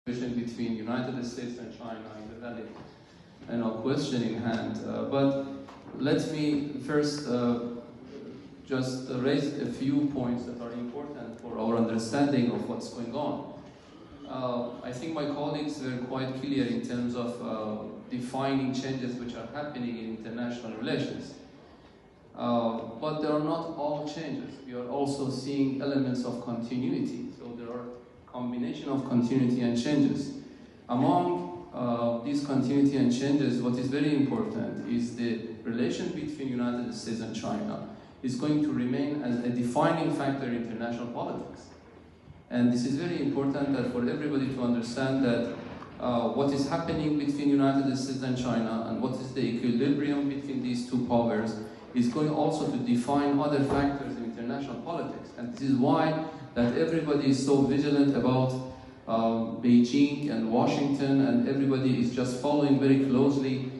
between United States and China is a valid question in hand. But let me first just raise a few points that are important for our understanding of what's going on. I think my colleagues were quite clear in terms of defining changes which are happening in international relations. But they are not all changes. We are also seeing elements of continuity. So there are combination of continuity and changes. Among these continuity and changes, what is very important is the relation between United States and China is going to remain as a defining factor in international politics. And this is very important that for everybody to understand that what is happening between United States and China and what is the equilibrium between these two powers is going also to define other factors in international politics. And this is why that everybody is so vigilant about Beijing and Washington, and everybody is just following very closely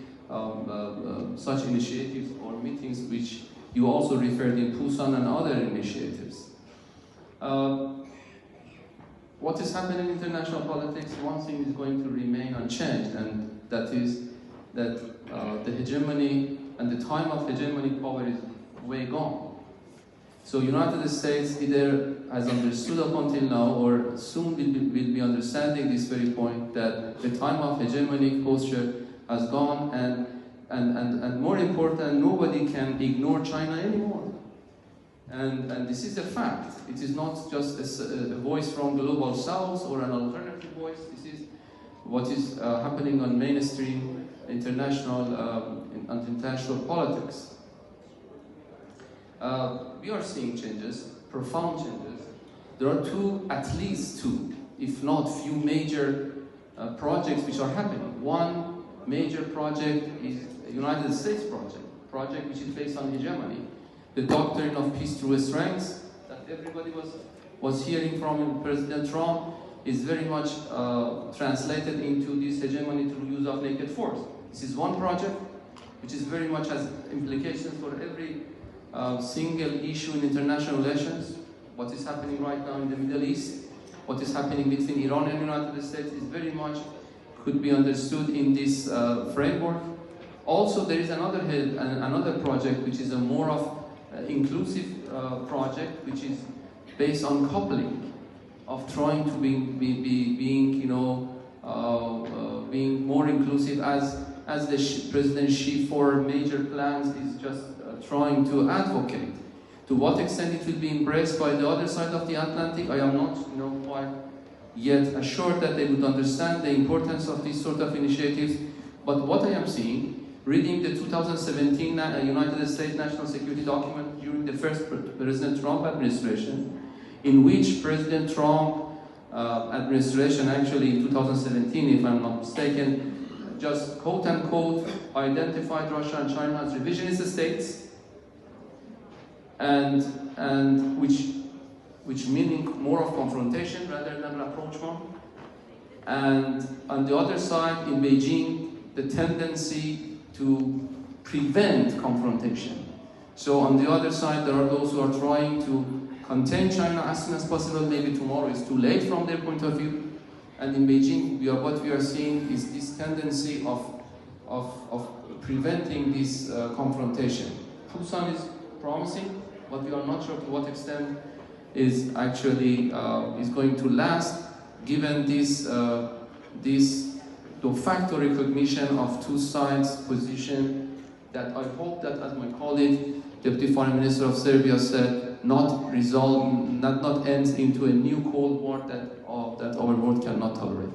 such initiatives or meetings which you also referred in Busan and other initiatives. What is happening in international politics, one thing is going to remain unchanged, and that is that the hegemony and the time of hegemony power is way gone. So United States either has understood up until now or soon will be understanding this very point that the time of hegemonic posture has gone, and more important, nobody can ignore China anymore. And this is a fact. It is not just a voice from global south or an alternative voice. This is what is happening on mainstream international politics. We are seeing changes, profound changes. There are at least two, if not few major projects which are happening. One major project is a United States project which is based on hegemony. The doctrine of peace through strength that everybody was hearing from President Trump is very much translated into this hegemony through use of naked force. This is one project which is very much has implications for every single issue in international relations. What is happening right now in the Middle East, what is happening between Iran and the United States is very much could be understood in this framework. Also, there is another project which is a more of inclusive project, which is based on coupling, of trying to being more inclusive as the President Xi for major plans is just trying to advocate. To what extent it will be embraced by the other side of the Atlantic, I am not quite yet assured that they would understand the importance of these sort of initiatives. But what I am seeing, reading the 2017 United States National Security document during the first President Trump administration, in which President Trump administration, actually in 2017, if I'm not mistaken, just quote-unquote identified Russia and China as revisionist states, and which meaning more of confrontation rather than rapprochement. And on the other side, in Beijing, the tendency to prevent confrontation. So on the other side, there are those who are trying to contain China as soon as possible. Maybe tomorrow is too late from their point of view. And in Beijing, what we are seeing is this tendency of preventing this confrontation. Busan is promising, but we are not sure to what extent is actually is going to last, given this de facto recognition of two sides' position that I hope that, as my colleague, Deputy Foreign Minister of Serbia said, not ends into a new Cold War that our world cannot tolerate.